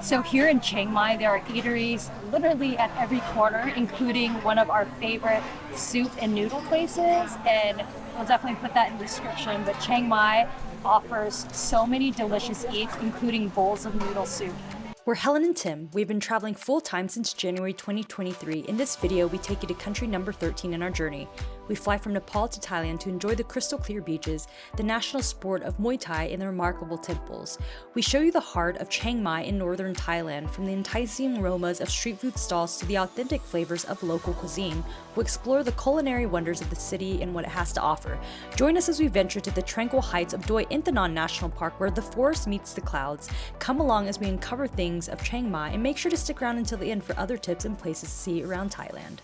So here in Chiang Mai, there are eateries literally at every corner, including one of our favorite soup and noodle places. And we'll definitely put that in the description. But Chiang Mai offers so many delicious eats, including bowls of noodle soup. We're Helen and Tim. We've been traveling full-time since January 2023. In this video, we take you to country number 13 in our journey. We fly from Nepal to Thailand to enjoy the crystal clear beaches, the national sport of Muay Thai, and the remarkable temples. We show you the heart of Chiang Mai in northern Thailand, from the enticing aromas of street food stalls to the authentic flavors of local cuisine. We'll explore the culinary wonders of the city and what it has to offer. Join us as we venture to the tranquil heights of Doi Inthanon National Park, where the forest meets the clouds. Come along as we uncover things of Chiang Mai, and make sure to stick around until the end for other tips and places to see around Thailand.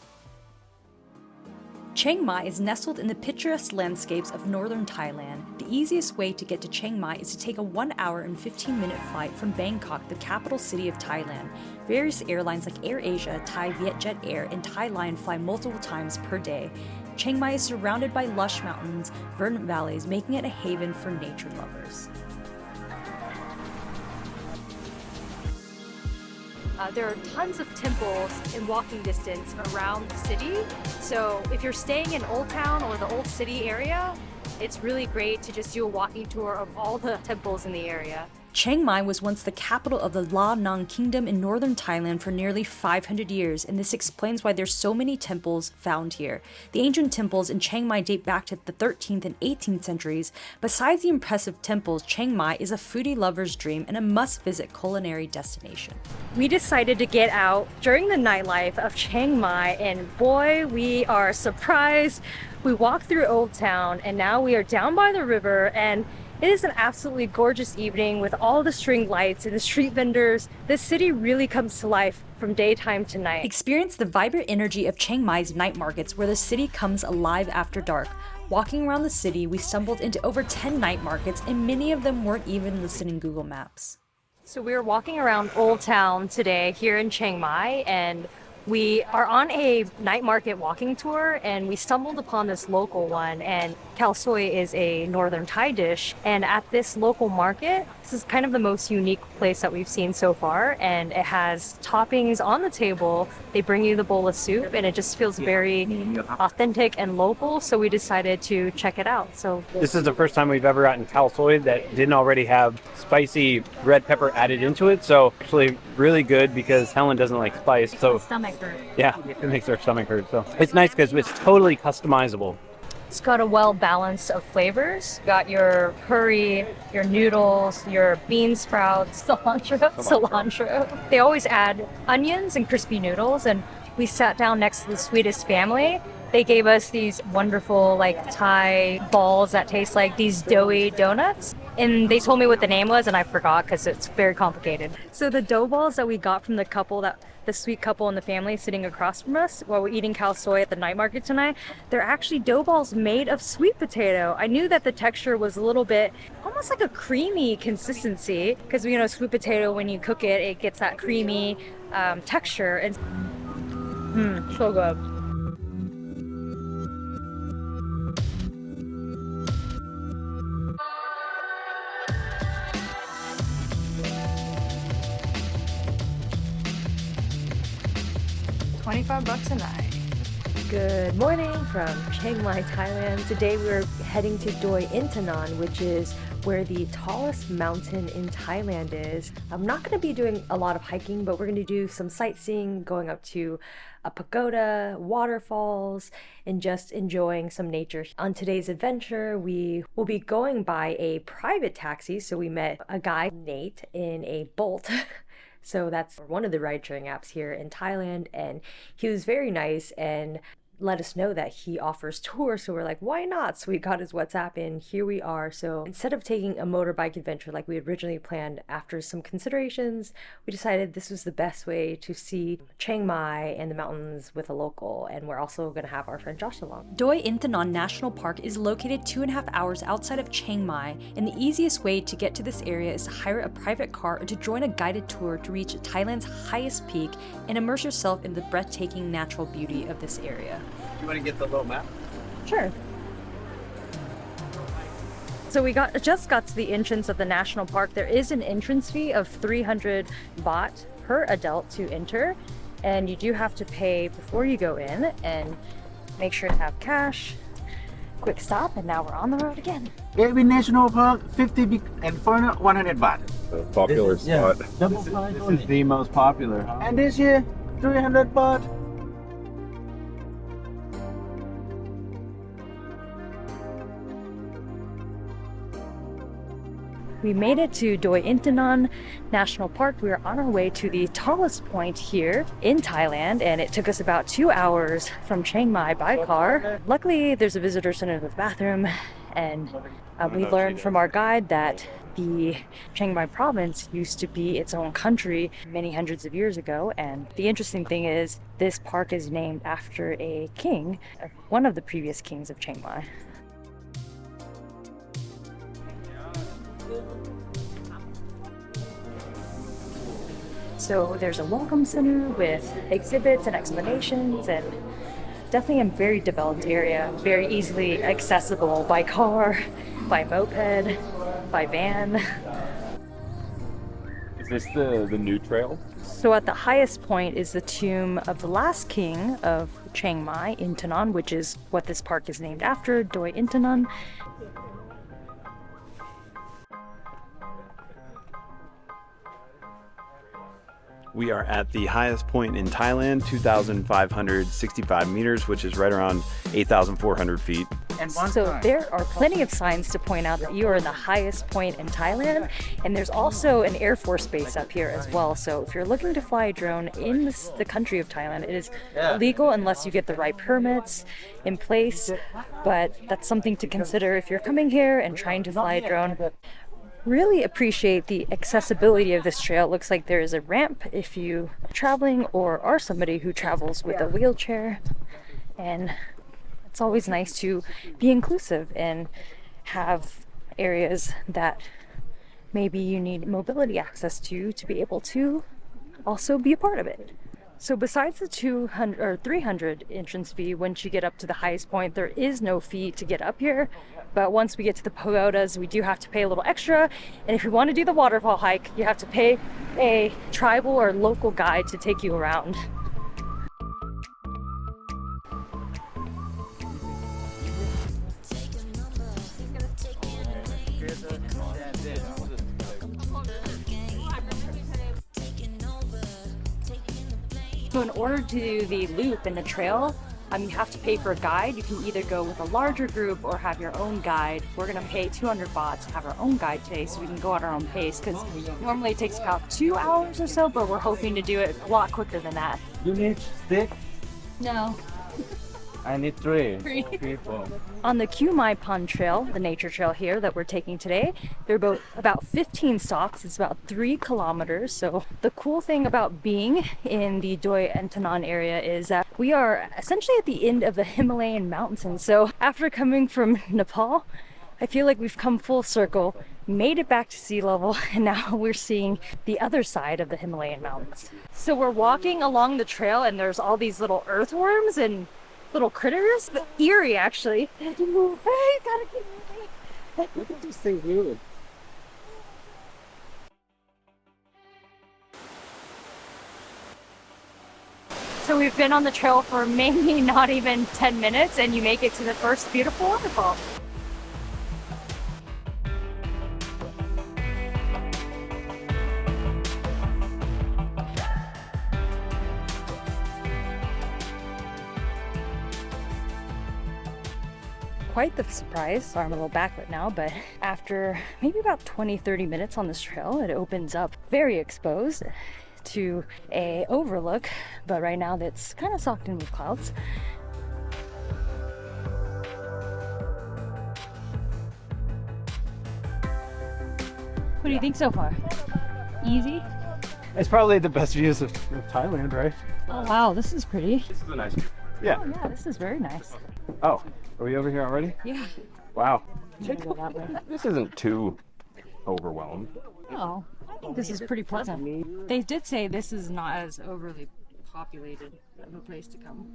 Chiang Mai is nestled in the picturesque landscapes of northern Thailand. The easiest way to get to Chiang Mai is to take a 1 hour and 15-minute flight from Bangkok, the capital city of Thailand. Various airlines like AirAsia, Thai Vietjet Air, and Thai Line fly multiple times per day. Chiang Mai is surrounded by lush mountains, verdant valleys, making it a haven for nature lovers. There are tons of temples in walking distance around the city. So if you're staying in Old Town or the Old City area, it's really great to just do a walking tour of all the temples in the area. Chiang Mai was once the capital of the La Nang Kingdom in northern Thailand for nearly 500 years, and this explains why there's so many temples found here. The ancient temples in Chiang Mai date back to the 13th and 18th centuries. Besides the impressive temples, Chiang Mai is a foodie lover's dream and a must-visit culinary destination. We decided to get out during the nightlife of Chiang Mai, and boy, we are surprised. We walked through Old Town, and now we are down by the river, and it is an absolutely gorgeous evening with all the string lights and the street vendors. This city really comes to life from daytime to night. Experience the vibrant energy of Chiang Mai's night markets, where the city comes alive after dark. Walking around the city, we stumbled into over 10 night markets, and many of them weren't even listed in Google Maps. So we're walking around Old Town today here in Chiang Mai, and we are on a night market walking tour, and we stumbled upon this local one, and Khao Soi is a northern Thai dish. And at this local market, this is kind of the most unique place that we've seen so far, and it has toppings on the table. They bring you the bowl of soup, and it just feels very authentic and local, so we decided to check it out. So this is the first time we've ever gotten Khao Soi that didn't already have spicy red pepper added into it, so actually really good because Helen doesn't like spice. So stomach hurt. Yeah, it makes our stomach hurt. So it's nice because it's totally customizable. It's got a well balance of flavors. Got your curry, your noodles, your bean sprouts, cilantro. They always add onions and crispy noodles, and we sat down next to the sweetest family. They gave us these wonderful Thai balls that taste like these doughy donuts. And they told me what the name was, and I forgot because it's very complicated. So the dough balls that we got from the sweet couple in the family sitting across from us while we're eating Khao Soi at the night market tonight, they're actually dough balls made of sweet potato. I knew that the texture was a little bit almost like a creamy consistency, because sweet potato, when you cook it, it gets that creamy texture. And so good. $25 a night. Good morning from Chiang Mai, Thailand. Today we're heading to Doi Inthanon, which is where the tallest mountain in Thailand is. I'm not going to be doing a lot of hiking, but we're going to do some sightseeing, going up to a pagoda, waterfalls, and just enjoying some nature. On today's adventure, we will be going by a private taxi. So we met a guy, Nate, in a Bolt. So that's one of the ride-sharing apps here in Thailand, and he was very nice and let us know that he offers tours. So we're like, why not? So we got his WhatsApp and here we are. So instead of taking a motorbike adventure like we had originally planned, after some considerations, we decided this was the best way to see Chiang Mai and the mountains with a local. And we're also going to have our friend Josh along. Doi Inthanon National Park is located 2.5 hours outside of Chiang Mai, and the easiest way to get to this area is to hire a private car or to join a guided tour to reach Thailand's highest peak and immerse yourself in the breathtaking natural beauty of this area. You want to get the little map? Sure. So we just got to the entrance of the national park. There is an entrance fee of 300 baht per adult to enter, and you do have to pay before you go in, and make sure to have cash. Quick stop, and now we're on the road again. Kew National Park, 50 big and foreigner 100 baht. A popular spot. This is the most popular, huh? And this here 300 baht. We made it to Doi Inthanon National Park. We are on our way to the tallest point here in Thailand, and it took us about 2 hours from Chiang Mai by car. Luckily, there's a visitor center with a bathroom, and we learned from our guide that the Chiang Mai province used to be its own country many hundreds of years ago. And the interesting thing is this park is named after a king, one of the previous kings of Chiang Mai. So there's a welcome center with exhibits and explanations, and definitely a very developed area, very easily accessible by car, by moped, by van. Is this the new trail? So at the highest point is the tomb of the last king of Chiang Mai, Inthanon, which is what this park is named after, Doi Inthanon. We are at the highest point in Thailand, 2,565 meters, which is right around 8,400 feet. So there are plenty of signs to point out that you are in the highest point in Thailand, and there's also an Air Force base up here as well. So if you're looking to fly a drone in the country of Thailand, it is illegal unless you get the right permits in place, but that's something to consider if you're coming here and trying to fly a drone. Really appreciate the accessibility of this trail. It looks like there is a ramp if you are traveling or are somebody who travels with a wheelchair, and it's always nice to be inclusive and have areas that maybe you need mobility access to be able to also be a part of it. So besides the 200 or 300 entrance fee, once you get up to the highest point, there is no fee to get up here. But once we get to the pagodas, we do have to pay a little extra. And if you want to do the waterfall hike, you have to pay a tribal or local guide to take you around. So in order to do the loop and the trail, you have to pay for a guide. You can either go with a larger group or have your own guide. We're gonna pay 200 baht to have our own guide today so we can go at our own pace, because normally it takes about 2 hours or so, but we're hoping to do it a lot quicker than that. You need stick? No. I need 3. On the Kew Mae Pan Trail, the nature trail here that we're taking today, there are about 15 stops. It's about 3 kilometers. So the cool thing about being in the Doi Inthanon area is that we are essentially at the end of the Himalayan mountains. So after coming from Nepal, I feel like we've come full circle, made it back to sea level, and now we're seeing the other side of the Himalayan mountains. So we're walking along the trail, and there's all these little earthworms and little critters. Eerie, actually. Hey, gotta keep moving. Look at this thing moving. So we've been on the trail for maybe not even 10 minutes, and you make it to the first beautiful waterfall. Quite the surprise. Sorry, I'm a little backlit now, but after maybe about 20-30 minutes on this trail, it opens up very exposed to a overlook, but right now that's kind of socked in with clouds. What do you think so far? Easy? It's probably the best views of Thailand, right? Oh wow, this is pretty. This is a nice view. Yeah. Oh yeah, this is very nice. Oh, are we over here already? Yeah. Wow. I'm gonna go that way. This isn't too overwhelmed. Oh, I think this is pretty pleasant. They did say this is not as overly populated of a place to come.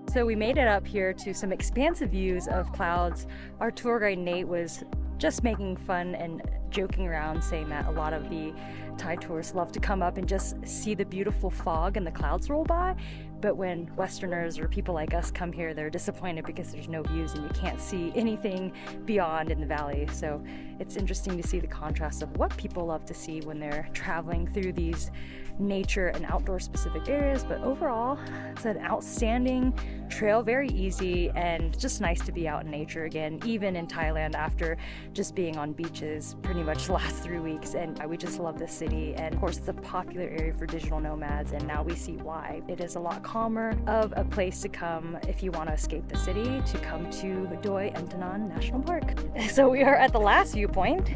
So we made it up here to some expansive views of clouds. Our tour guide Nate was just making fun and joking around, saying that a lot of the Thai tourists love to come up and just see the beautiful fog and the clouds roll by. But when Westerners or people like us come here, they're disappointed because there's no views and you can't see anything beyond in the valley. So it's interesting to see the contrast of what people love to see when they're traveling through these nature and outdoor specific areas. But overall, it's an outstanding trail, very easy, and just nice to be out in nature again, even in Thailand after just being on beaches pretty much the last 3 weeks. And we just love this city, and of course it's a popular area for digital nomads, and now we see why. It is a lot calmer of a place to come if you want to escape the city, to come to Doi Inthanon National Park. So we are at the last viewpoint.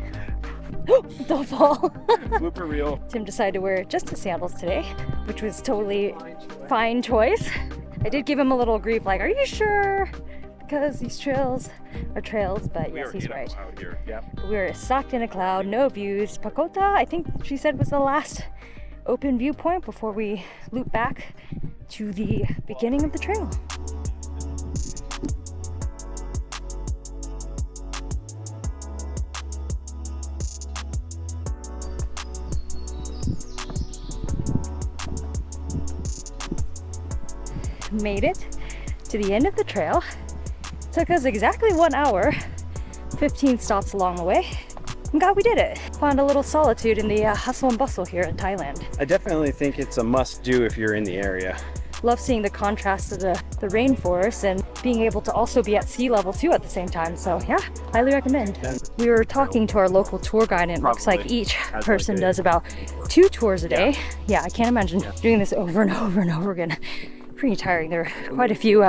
Don't fall. Super real. Tim decided to wear just his sandals today, which was totally fine choice. I did give him a little grief, like, are you sure? Because these trails are trails, but yes, he's right. We're socked in a cloud, no views. Pagoda, I think she said, was the last open viewpoint before we loop back to the beginning of the trail. Made it to the end of the trail. Took us exactly 1 hour, 15 stops along the way. I'm glad we did it. Found a little solitude in the hustle and bustle here in Thailand. I definitely think it's a must-do if you're in the area. Love seeing the contrast of the rainforest and being able to also be at sea level too at the same time. So yeah, highly recommend. We were talking to our local tour guide, and it looks like each person does about 2 tours a day. Yeah, I can't imagine doing this over and over and over again. Pretty tiring. There are quite a few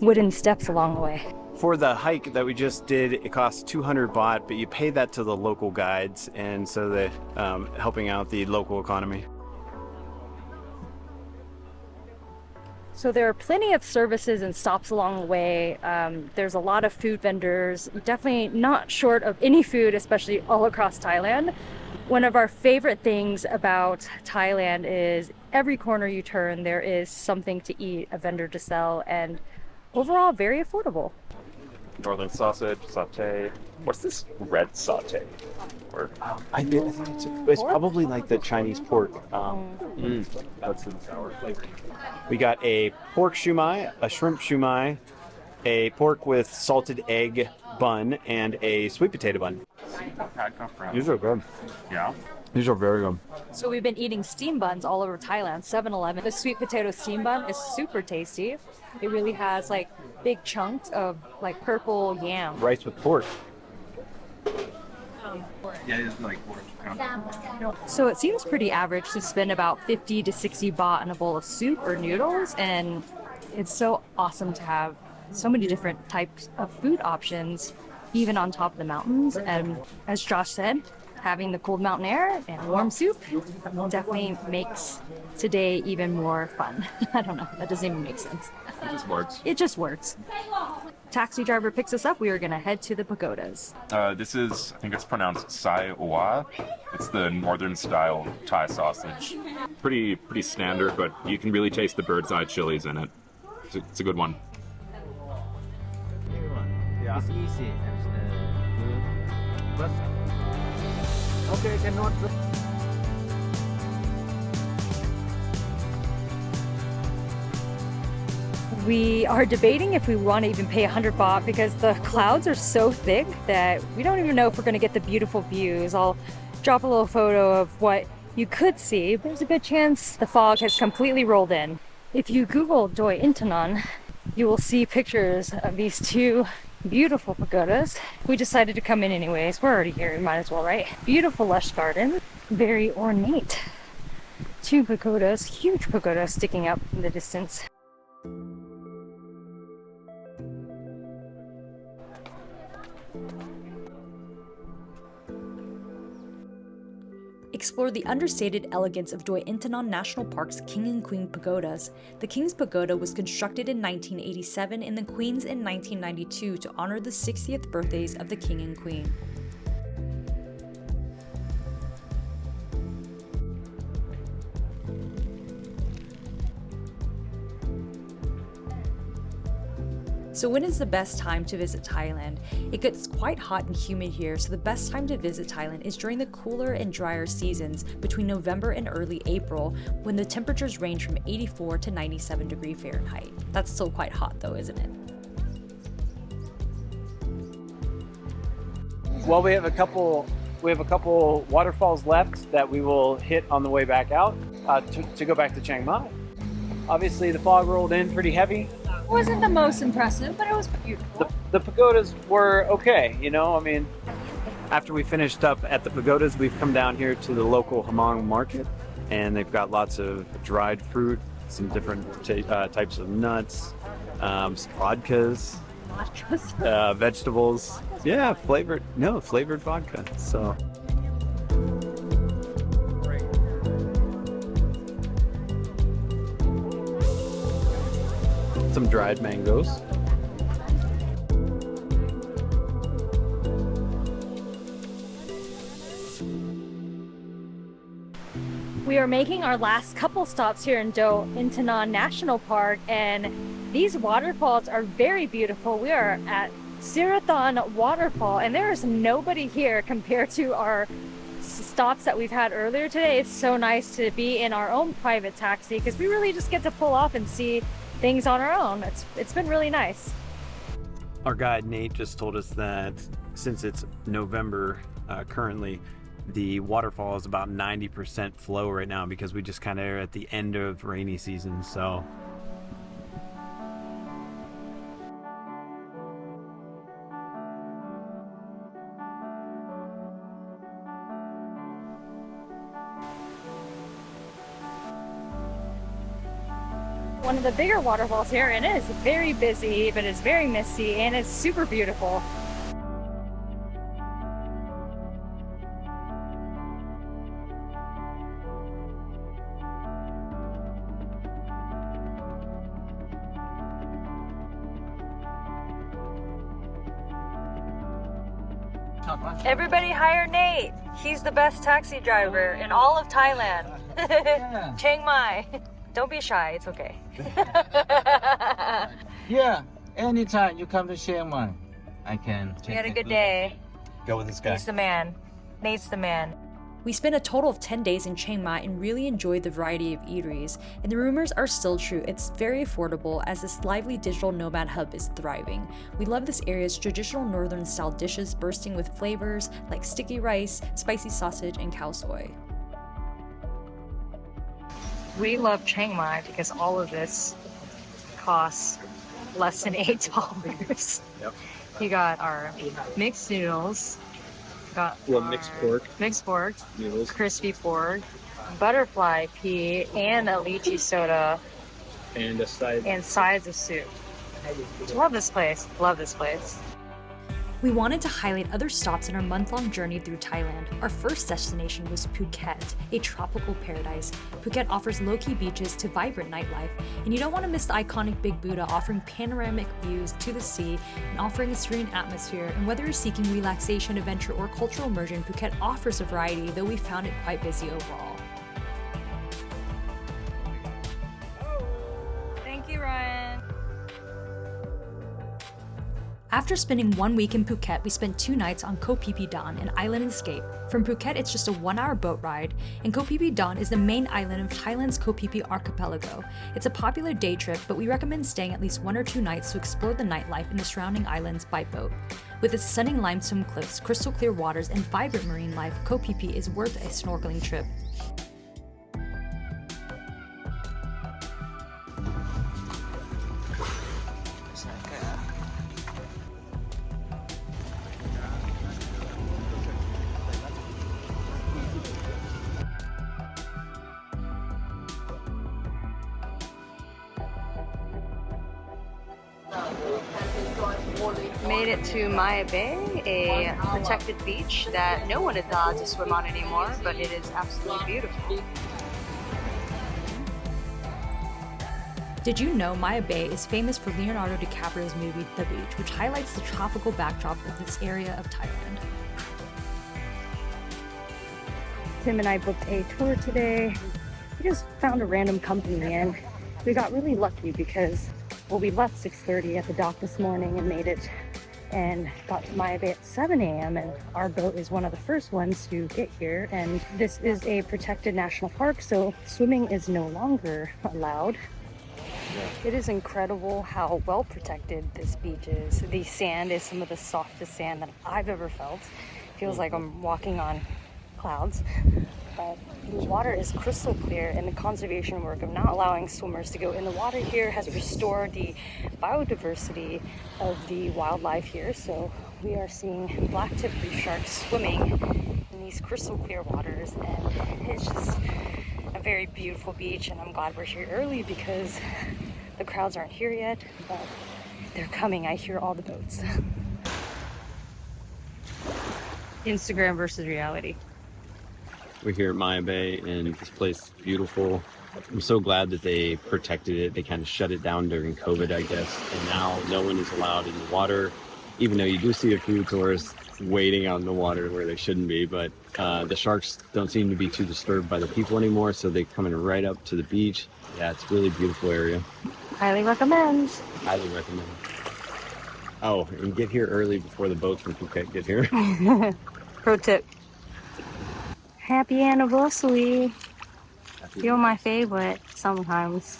wooden steps along the way. For the hike that we just did, it costs 200 baht, but you pay that to the local guides, and so that helping out the local economy. So there are plenty of services and stops along the way. There's a lot of food vendors, definitely not short of any food, especially all across Thailand. One of our favorite things about Thailand is every corner you turn, there is something to eat, a vendor to sell, and overall very affordable. Northern sausage, satay. What's this red satay? Or I think it's probably like the Chinese pork. that's in sour flavor. We got a pork shumai, a shrimp shumai, a pork with salted egg bun, and a sweet potato bun. These are good. Yeah. These are very good. So we've been eating steam buns all over Thailand, 7-Eleven. The sweet potato steam bun is super tasty. It really has like big chunks of like purple yam. Rice with pork. Yeah, it's like pork. So it seems pretty average to spend about 50 to 60 baht on a bowl of soup or noodles, and it's so awesome to have so many different types of food options, even on top of the mountains. And as Josh said, having the cold mountain air and warm soup definitely makes today even more fun. I don't know, that doesn't even make sense. It just works. It just works. Taxi driver picks us up. We are going to head to the pagodas. This is, I think it's pronounced Sai Oa. It's the northern style Thai sausage. Pretty standard, but you can really taste the bird's eye chilies in it. It's a good one. Yeah. It's easy and good. But okay, cannot. We are debating if we want to even pay 100 baht because the clouds are so thick that we don't even know if we're going to get the beautiful views. I'll drop a little photo of what you could see. There's a good chance the fog has completely rolled in. If you Google Doi Inthanon, you will see pictures of these 2 beautiful pagodas. We decided to come in anyways. We're already here, we might as well, right? Beautiful lush garden, very ornate. 2 pagodas, huge pagodas sticking up in the distance. Explore the understated elegance of Doi Inthanon National Park's King and Queen pagodas. The King's Pagoda was constructed in 1987 and the Queen's in 1992 to honor the 60th birthdays of the King and Queen. So when is the best time to visit Thailand? It gets quite hot and humid here, so the best time to visit Thailand is during the cooler and drier seasons between November and early April, when the temperatures range from 84 to 97 degrees Fahrenheit. That's still quite hot though, isn't it? Well, we have a couple waterfalls left that we will hit on the way back out to go back to Chiang Mai. Obviously, the fog rolled in pretty heavy. It wasn't the most impressive, but it was beautiful. The pagodas were okay, you know. I mean, after we finished up at the pagodas, we've come down here to the local Hamong Market, and they've got lots of dried fruit, some different types of nuts, some vodkas. Vegetables. Yeah, flavored vodka. So some dried mangoes. We are making our last couple stops here in Doi Inthanon National Park, and these waterfalls are very beautiful. We are at Sirithan Waterfall, and there is nobody here compared to our stops that we've had earlier today. It's so nice to be in our own private taxi because we really just get to pull off and see things on our own. It's been really nice. Our guide Nate just told us that since it's November currently, the waterfall is about 90% flow right now because we just kind of are at the end of rainy season. So One of the bigger waterfalls here, and it is very busy, but it's very misty and it's super beautiful. Everybody hire Nate. He's the best taxi driver in all of Thailand. Yeah. Chiang Mai. Don't be shy, it's okay. Yeah, anytime you come to Chiang Mai, I can. We had a good day. go with this guy. He's the man. Nate's the man. We spent a total of 10 days in Chiang Mai and really enjoyed the variety of eateries. And the rumors are still true. It's very affordable as this lively digital nomad hub is thriving. We love this area's traditional northern style dishes bursting with flavors like sticky rice, spicy sausage, and Khao Soi. We love Chiang Mai because all of this costs less than $8. Yep. You got our mixed noodles, got Mixed pork noodles, crispy pork, butterfly pea, and a lychee soda, and a side. and sides of soup. Love this place. Love this place. We wanted to highlight other stops in our month-long journey through Thailand. Our first destination was Phuket, a tropical paradise. Phuket offers low-key beaches to vibrant nightlife, and you don't want to miss the iconic Big Buddha offering panoramic views to the sea and offering a serene atmosphere. And whether you're seeking relaxation, adventure, or cultural immersion, Phuket offers a variety, though we found it quite busy overall. Thank you, Ryan. After spending 1 week in Phuket, we spent 2 nights on Koh Phi Phi Don, an island escape. From Phuket, it's just a 1-hour boat ride, and Koh Phi Phi Don is the main island of Thailand's Koh Phi Phi archipelago. It's a popular day trip, but we recommend staying at least 1 or 2 nights to explore the nightlife in the surrounding islands by boat. With its stunning limestone cliffs, crystal clear waters, and vibrant marine life, Koh Phi Phi is worth a snorkeling trip. Made it to Mae Bay, a protected beach that no one is allowed to swim on anymore, but it is absolutely beautiful. Did you know Mae Bay is famous for Leonardo DiCaprio's movie The Beach, which highlights the tropical backdrop of this area of Thailand? Tim and I booked a tour today. We just found a random company and we got really lucky because Well, we left 6:30 at the dock this morning and made it and got to Maya Bay at 7 a.m. and our boat is one of the first ones to get here. And this is a protected national park, so swimming is no longer allowed. It is incredible how well protected this beach is. The sand is some of the softest sand that I've ever felt. Feels like I'm walking on clouds. But the water is crystal clear, and the conservation work of not allowing swimmers to go in the water here has restored the biodiversity of the wildlife here. So we are seeing black-tip reef sharks swimming in these crystal clear waters, and it's just a very beautiful beach. And I'm glad we're here early because the crowds aren't here yet, but they're coming. I hear all the boats. Instagram versus reality. We're here at Maya Bay, and this place is beautiful. I'm so glad that they protected it. They kind of shut it down during COVID, I guess. And now no one is allowed in the water, even though you do see a few tourists waiting out in the water where they shouldn't be. But the sharks don't seem to be too disturbed by the people anymore, so they're coming right up to the beach. Yeah, it's a really beautiful area. Highly recommend. Highly recommend. Oh, and get here early before the boats from Phuket get here. Pro tip. Happy anniversary. You're my favorite sometimes.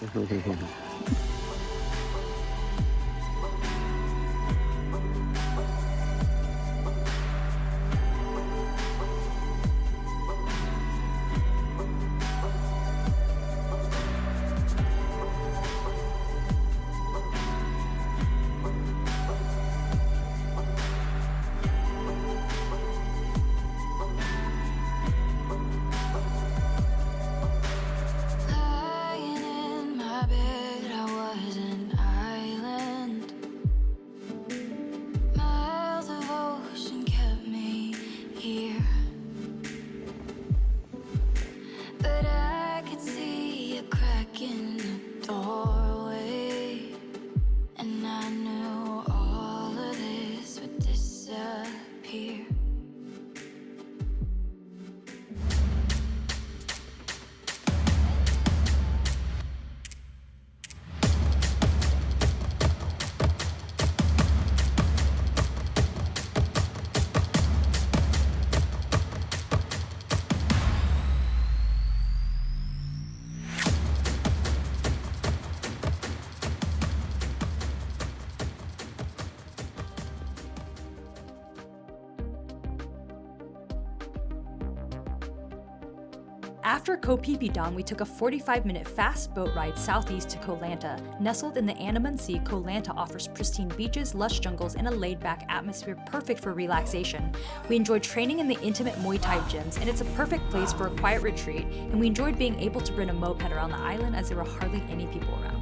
After Koh Phi Phi Dong, we took a 45-minute fast boat ride southeast to Koh Lanta. Nestled in the Andaman Sea, Koh Lanta offers pristine beaches, lush jungles, and a laid-back atmosphere perfect for relaxation. We enjoyed training in the intimate Muay Thai gyms, and it's a perfect place for a quiet retreat, and we enjoyed being able to rent a moped around the island as there were hardly any people around.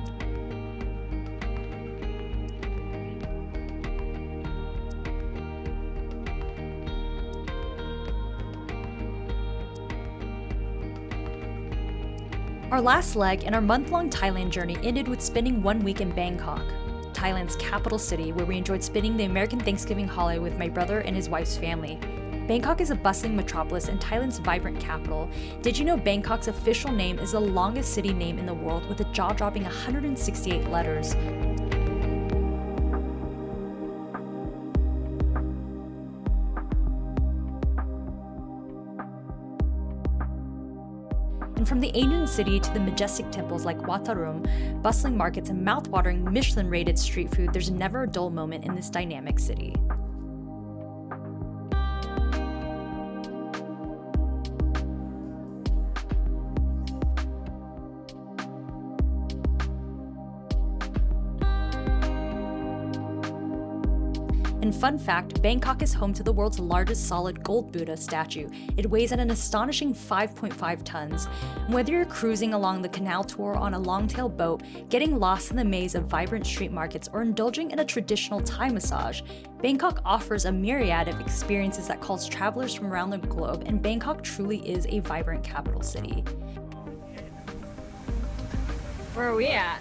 Our last leg in our month-long Thailand journey ended with spending 1 week in Bangkok, Thailand's capital city, where we enjoyed spending the American Thanksgiving holiday with my brother and his wife's family. Bangkok is a bustling metropolis and Thailand's vibrant capital. Did you know Bangkok's official name is the longest city name in the world with a jaw-dropping 168 letters? And from the ancient city to the majestic temples like Wat Sarum, bustling markets, and mouth-watering Michelin-rated street food, there's never a dull moment in this dynamic city. And fun fact, Bangkok is home to the world's largest solid gold Buddha statue. It weighs at an astonishing 5.5 tons. And whether you're cruising along the canal tour on a long-tail boat, getting lost in the maze of vibrant street markets, or indulging in a traditional Thai massage, Bangkok offers a myriad of experiences that calls travelers from around the globe, and Bangkok truly is a vibrant capital city. Where are we at?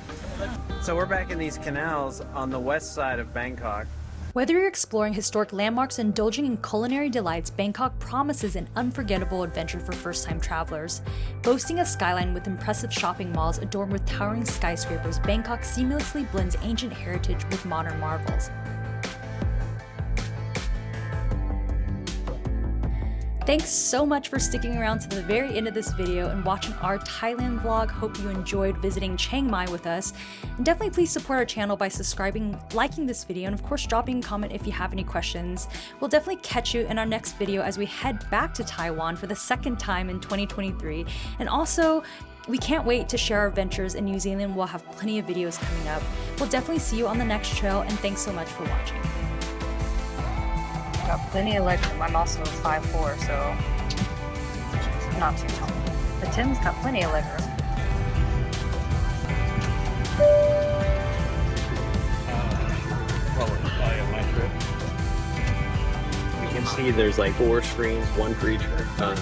So we're back in these canals on the west side of Bangkok. Whether you're exploring historic landmarks or indulging in culinary delights, Bangkok promises an unforgettable adventure for first-time travelers. Boasting a skyline with impressive shopping malls adorned with towering skyscrapers, Bangkok seamlessly blends ancient heritage with modern marvels. Thanks so much for sticking around to the very end of this video and watching our Thailand vlog. Hope you enjoyed visiting Chiang Mai with us. And definitely please support our channel by subscribing, liking this video, and of course dropping a comment if you have any questions. We'll definitely catch you in our next video as we head back to Taiwan for the second time in 2023. And also, we can't wait to share our adventures in New Zealand. We'll have plenty of videos coming up. We'll definitely see you on the next trail, and thanks so much for watching. Got plenty of legroom. I'm also 5'4", so not too tall. But Tim's got plenty of legroom. You can see there's like 4 screens, one for each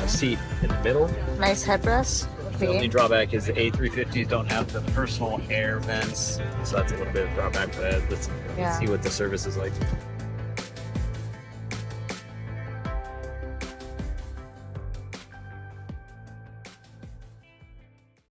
seat in the middle. Nice headrest. The only drawback is the A350s don't have the personal air vents, so that's a little bit of drawback, but let's see what the service is like.